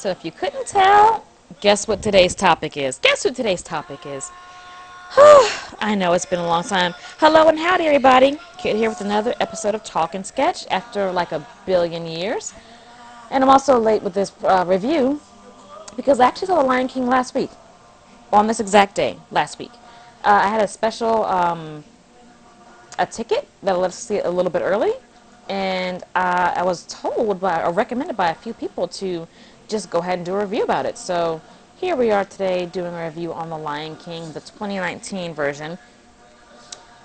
So if you couldn't tell, guess what today's topic is? Guess what today's topic is? I know it's been a long time. Hello and howdy, everybody. Kid here with another episode of Talk and Sketch after like a billion years. And I'm also late with this review because I actually saw The Lion King last week, on this exact day, last week. I had a special a ticket that let us see it a little bit early, and I was told by, or recommended by a few people to just go ahead and do a review about it. So here we are today doing a review on The Lion King, the 2019 version.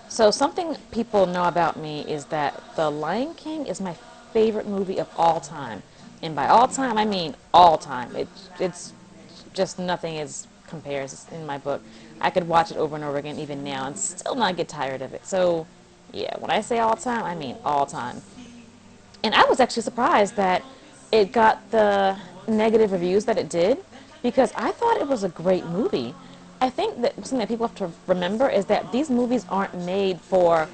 So something people know about me is that The Lion King is my favorite movie of all time. And by all time, I mean all time. It's just nothing is compares in my book. I could watch it over and over again even now and still not get tired of it. So yeah, when I say all time, I mean all time. And I was actually surprised that it got the negative reviews that it did because I thought it was a great movie. I think that something that people have to remember is that these movies aren't made for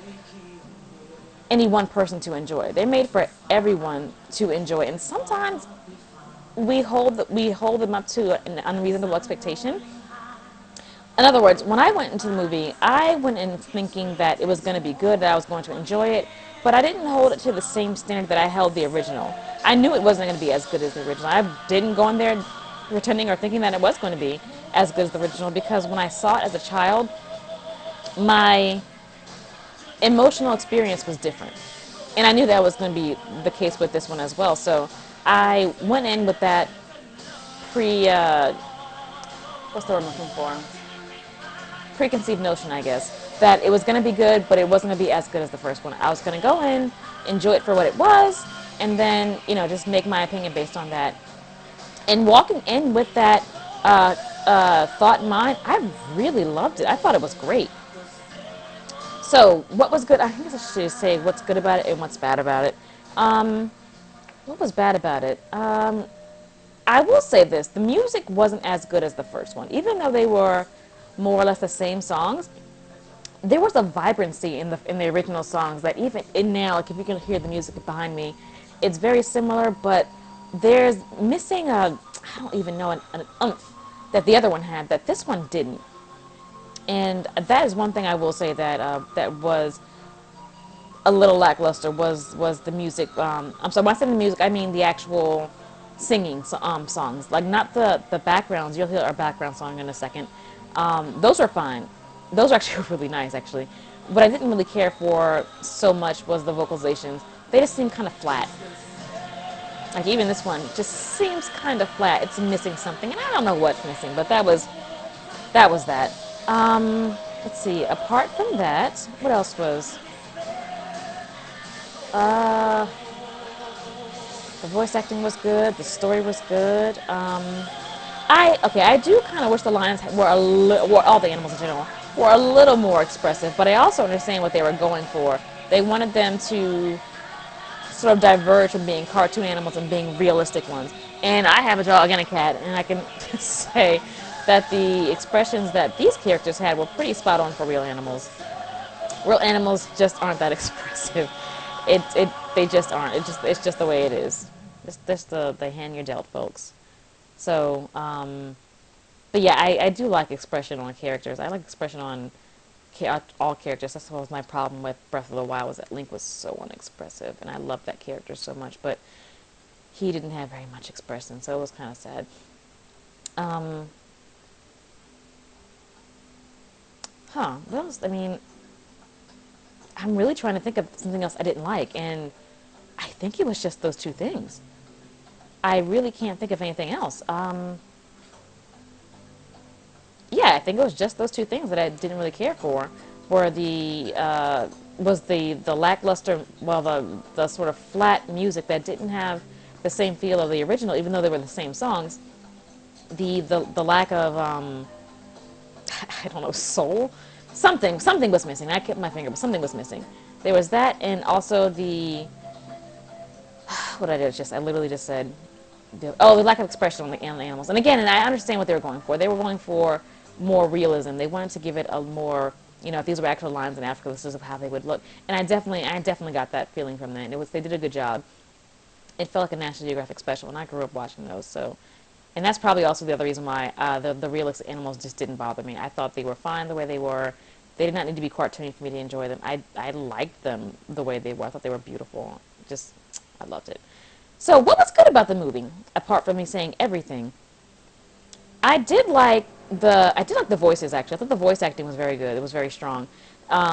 any one person to enjoy. They're made for everyone to enjoy. And sometimes we hold them up to an unreasonable expectation. In other words, when I went into the movie, I went in thinking that it was going to be good, that I was going to enjoy it, but I didn't hold it to the same standard that I held the original. I knew it wasn't going to be as good as the original. I didn't go in there pretending or thinking that it was going to be as good as the original because when I saw it as a child, my emotional experience was different. And I knew that was going to be the case with this one as well. So I went in with that what's the word I'm looking for? Preconceived notion, I guess, that it was going to be good, but it wasn't going to be as good as the first one. I was going to go in, enjoy it for what it was, and then, just make my opinion based on that. And walking in with that thought in mind, I really loved it. I thought it was great. So, what was good? I think I should say what's good about it and what's bad about it. What was bad about it? I will say this, the music wasn't as good as the first one. Even though they were more or less the same songs, there was a vibrancy in the original songs that even in now, like if you can hear the music behind me, it's very similar, but there's missing I don't even know, an oomph that the other one had that this one didn't. And that is one thing I will say that that was a little lackluster was the music. I'm sorry, when I say the music, I mean the actual singing songs, like not the backgrounds. You'll hear our background song in a second. Those are fine. Those are actually really nice, actually. What I didn't really care for so much was the vocalizations. They just seemed kind of flat. Like even this one just seems kind of flat. It's missing something, and I don't know what's missing, but that was that. Let's see. Apart from that, what else was? Uh, the voice acting was good. The story was good. I do kind of wish the lions were all the animals in general were a little more expressive, but I also understand what they were going for. They wanted them to sort of diverge from being cartoon animals and being realistic ones. And I have a dog and a cat, and I can say that the expressions that these characters had were pretty spot on for real animals. Real animals just aren't that expressive. They just aren't. It's just the way it is. It's just the hand you're dealt, folks. So, but yeah, I do like expression on characters. I like expression on all characters. That's what was my problem with Breath of the Wild, was that Link was so unexpressive, and I loved that character so much, but he didn't have very much expression, so it was kind of sad. What else? I mean, I'm really trying to think of something else I didn't like, and I think it was just those two things. I really can't think of anything else. Yeah, I think it was just those two things that I didn't really care for. Were the lackluster, well, the sort of flat music that didn't have the same feel of the original, even though they were the same songs. The lack of I don't know, soul. Something was missing. I kept my finger, but something was missing. There was that, and also what I did was I literally just said, the lack of expression on the animals. And again, and I understand what they were going for. They were going for more realism. They wanted to give it a more, if these were actual lions in Africa, this is how they would look. And I definitely got that feeling from that. They did a good job. It felt like a National Geographic special, and I grew up watching those, so And that's probably also the other reason why the realistic animals just didn't bother me. I thought they were fine the way they were. They did not need to be cartoony for me to enjoy them. I liked them the way they were. I thought they were beautiful. Just, I loved it. So what was good about the movie, apart from me saying everything? I did like the voices, actually. I thought the voice acting was very good. It was very strong.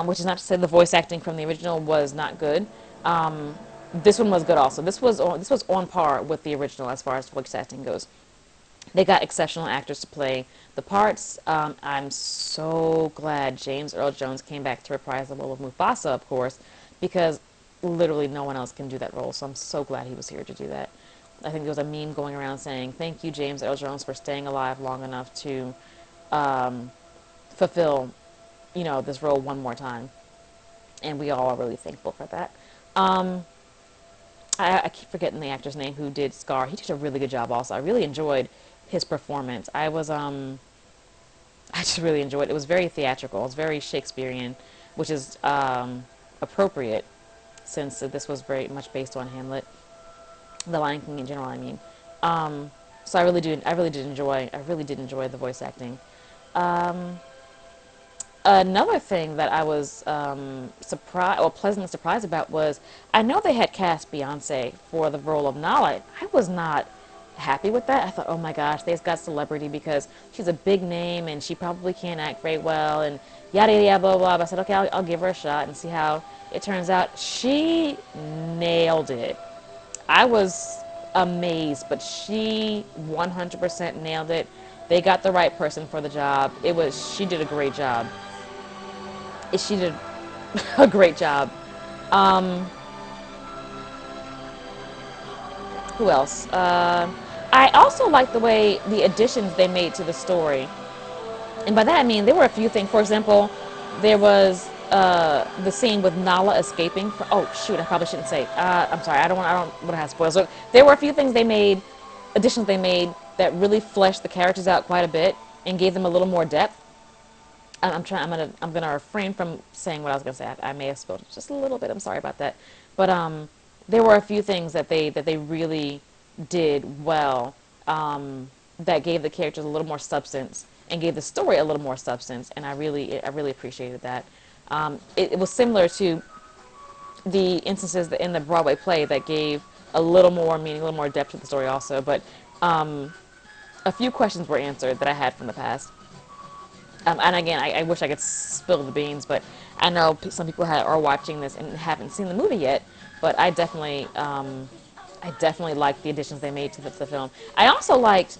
Which is not to say the voice acting from the original was not good. This one was good also. This was on par with the original as far as voice acting goes. They got exceptional actors to play the parts. I'm so glad James Earl Jones came back to reprise the role of Mufasa, of course, because literally no one else can do that role. So I'm so glad he was here to do that. I think there was a meme going around saying, "Thank you, James Earl Jones, for staying alive long enough to fulfill, this role one more time." And we all are really thankful for that. Um, I keep forgetting the actor's name who did Scar. He did a really good job also. I really enjoyed his performance. I just really enjoyed it. It was very theatrical. It was very Shakespearean, which is appropriate since this was very much based on Hamlet, The Lion King in general, I mean. So I really did enjoy the voice acting. Um, Another thing that I was pleasantly surprised about was I know they had cast Beyonce for the role of Nala. I was not happy with that. I thought, oh my gosh, they've got celebrity because she's a big name and she probably can't act very well and yada yada blah blah. But I said, okay, I'll give her a shot and see how it turns out. She nailed it. I was amazed, but she 100% nailed it. They got the right person for the job. She did a great job. She did a great job. Um, who else? I also like the way the additions they made to the story. And by that I mean there were a few things. For example, there was the scene with Nala escaping. Oh shoot! I probably shouldn't say. I'm sorry. I don't want to have spoilers. So there were a few things additions they made that really fleshed the characters out quite a bit and gave them a little more depth. I'm gonna refrain from saying what I was gonna say. I may have spoiled just a little bit. I'm sorry about that. But there were a few things that they really did well, that gave the characters a little more substance and gave the story a little more substance, and I really appreciated that. It was similar to the instances in the Broadway play that gave a little more meaning, a little more depth to the story also. But a few questions were answered that I had from the past. And again, I wish I could spill the beans, but I know some people are watching this and haven't seen the movie yet. But I definitely liked the additions they made to the film. I also liked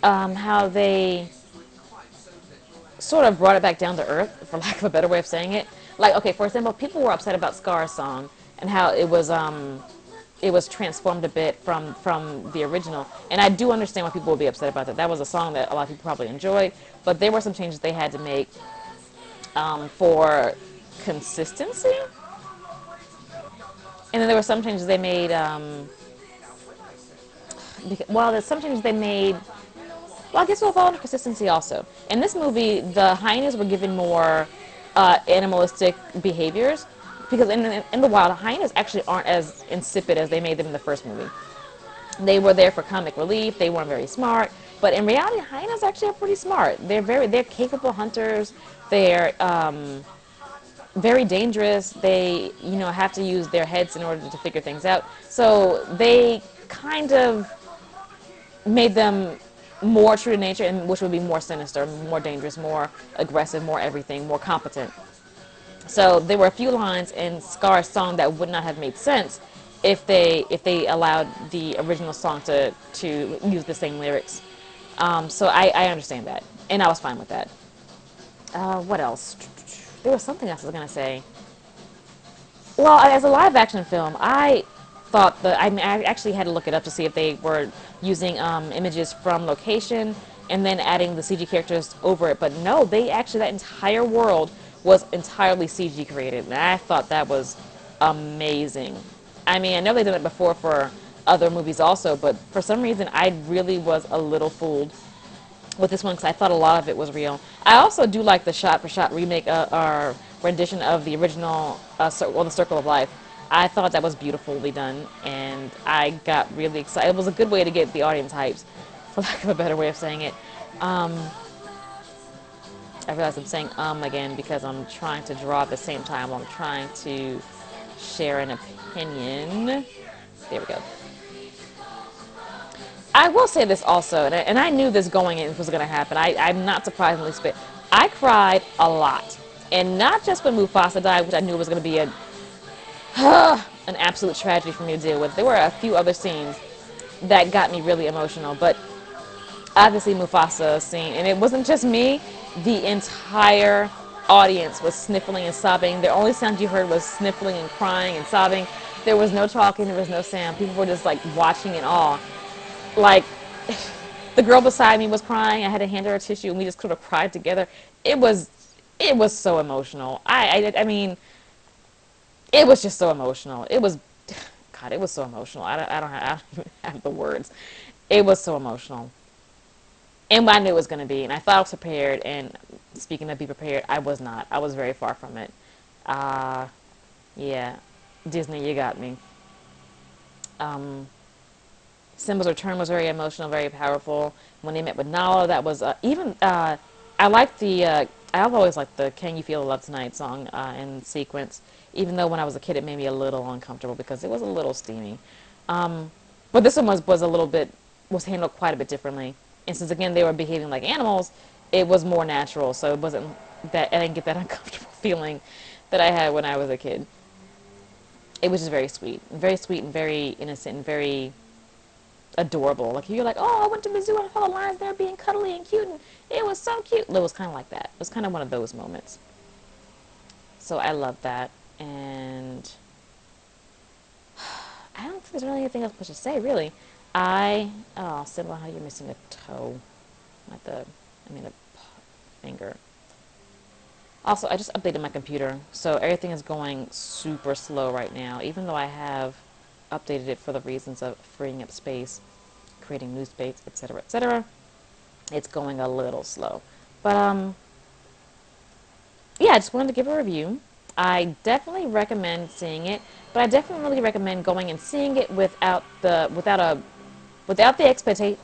how they sort of brought it back down to earth, for lack of a better way of saying it. Like, okay, for example, people were upset about Scar's song and how it was transformed a bit from the original. And I do understand why people would be upset about that. That was a song that a lot of people probably enjoyed, but there were some changes they had to make for consistency. And then there were some changes they made, there's some changes they made, well, I guess we'll fall under consistency also. In this movie, the hyenas were given more animalistic behaviors, because in the wild, hyenas actually aren't as insipid as they made them in the first movie. They were there for comic relief. They weren't very smart, but in reality, hyenas actually are pretty smart. They're capable hunters. They're very dangerous. They have to use their heads in order to figure things out. So they kind of made them more true to nature, and which would be more sinister, more dangerous, more aggressive, more everything, more competent. So there were a few lines in Scar's song that would not have made sense if they allowed the original song to use the same lyrics. So I understand that, and I was fine with that. What else? There was something else I was gonna say. Well, as a live action film, I thought I actually had to look it up to see if they were using images from location and then adding the CG characters over it. But no, that entire world was entirely CG created, and I thought that was amazing. I mean, I know they've done it before for other movies also, but for some reason I really was a little fooled with this one because I thought a lot of it was real. I also do like the shot-for-shot remake or rendition of the original The Circle of Life. I thought that was beautifully done, and I got really excited. It was a good way to get the audience hyped for lack of a better way of saying it. Um, I realize I'm saying again because I'm trying to draw at the same time. I'm trying to share an opinion. There we go. I will say this also, and I knew this going in was going to happen. I'm not surprisingly spit. I cried a lot. And not just when Mufasa died, which I knew was going to be an absolute tragedy for me to deal with. There were a few other scenes that got me really emotional, but obviously Mufasa scene, and it wasn't just me, the entire audience was sniffling and sobbing. The only sound you heard was sniffling and crying and sobbing. There was no talking, there was no sound. People were just like watching in awe. Like, the girl beside me was crying. I had to hand her a tissue, and we just sort of cried together. It was, it was so emotional. I mean, it was just so emotional. It was, God, it was so emotional. I don't even have the words. It was so emotional. And I knew it was going to be, and I thought I was prepared, and speaking of be prepared, I was not. I was very far from it. Uh, yeah, Disney, you got me. Um, Simba's return was very emotional, very powerful. When they met with Nala, that was I like the. I've always liked the "Can You Feel the Love Tonight" song in sequence, even though when I was a kid it made me a little uncomfortable because it was a little steamy. Um, but this one was a little bit was handled quite a bit differently. And since again they were behaving like animals, it was more natural. So it wasn't that I didn't get that uncomfortable feeling that I had when I was a kid. It was just very sweet and very innocent and very adorable. Like you're like, oh, I went to the zoo and I saw the lions there being cuddly and cute, and it was so cute. It was kind of like that. It was kind of one of those moments. So I love that, and I don't think there's really anything else much to say, really. Simba, how you're missing a toe, not the, I mean a finger. Also, I just updated my computer, so everything is going super slow right now, even though I have updated it for the reasons of freeing up space, creating new space, etc., etc. It's going a little slow. But, yeah, I just wanted to give a review. I definitely recommend seeing it, but I definitely really recommend going and seeing it without the expectation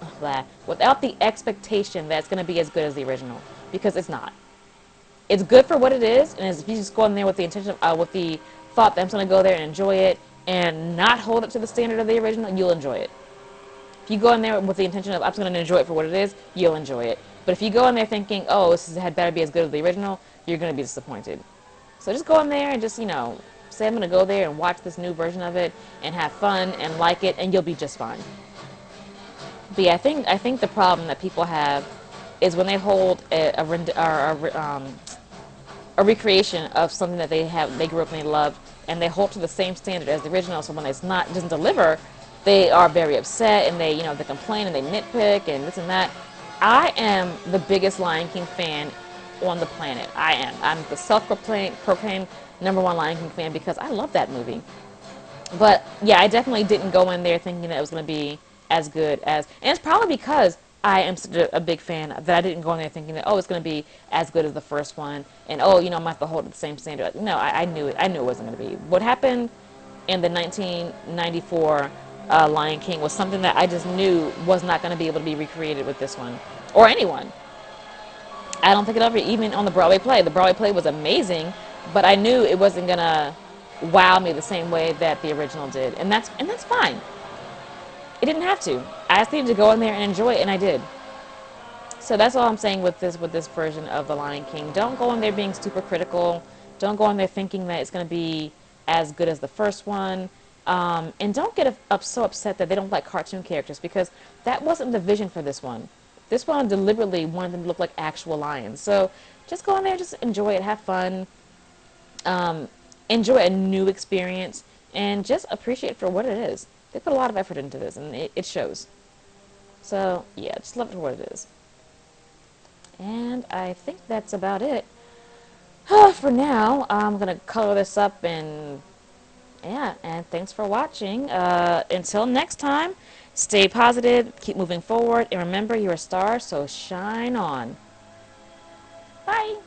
without the expectation that it's going to be as good as the original, because it's not. It's good for what it is, and if you just go in there with the intention of, with the thought that I'm going to go there and enjoy it and not hold it to the standard of the original, you'll enjoy it. If you go in there with the intention of I'm just going to enjoy it for what it is, you'll enjoy it. But if you go in there thinking, oh, had better be as good as the original, you're going to be disappointed. So just go in there and just, say I'm going to go there and watch this new version of it and have fun and like it, and you'll be just fine. But yeah, I think the problem that people have is when they hold a recreation of something that they grew up and they loved, and they hold to the same standard as the original. So when doesn't deliver, they are very upset, and they complain and they nitpick and this and that. I am the biggest Lion King fan on the planet. I am. I'm the self-proclaimed number one Lion King fan because I love that movie. But yeah, I definitely didn't go in there thinking that it was going to be as good as, and it's probably because I am such a big fan that I didn't go in there thinking that, oh, it's going to be as good as the first one, and oh, I'm going to have to hold it the same standard. No, I knew it. I knew it wasn't going to be. What happened in the 1994 Lion King was something that I just knew was not going to be able to be recreated with this one or anyone. I don't think it ever, even on the Broadway play. The Broadway play was amazing, but I knew it wasn't going to wow me the same way that the original did, and that's fine. It didn't have to. I just needed to go in there and enjoy it, and I did. So that's all I'm saying with this version of The Lion King. Don't go in there being super critical. Don't go in there thinking that it's going to be as good as the first one. And don't get so upset that they don't like cartoon characters, because that wasn't the vision for this one. This one deliberately wanted them to look like actual lions. So just go in there, just enjoy it, have fun, enjoy a new experience, and just appreciate it for what it is. They put a lot of effort into this, and it shows. So, yeah, just love it for what it is. And I think that's about it. For now, I'm going to color this up, and yeah, and thanks for watching. Until next time, stay positive, keep moving forward, and remember, you're a star, so shine on. Bye!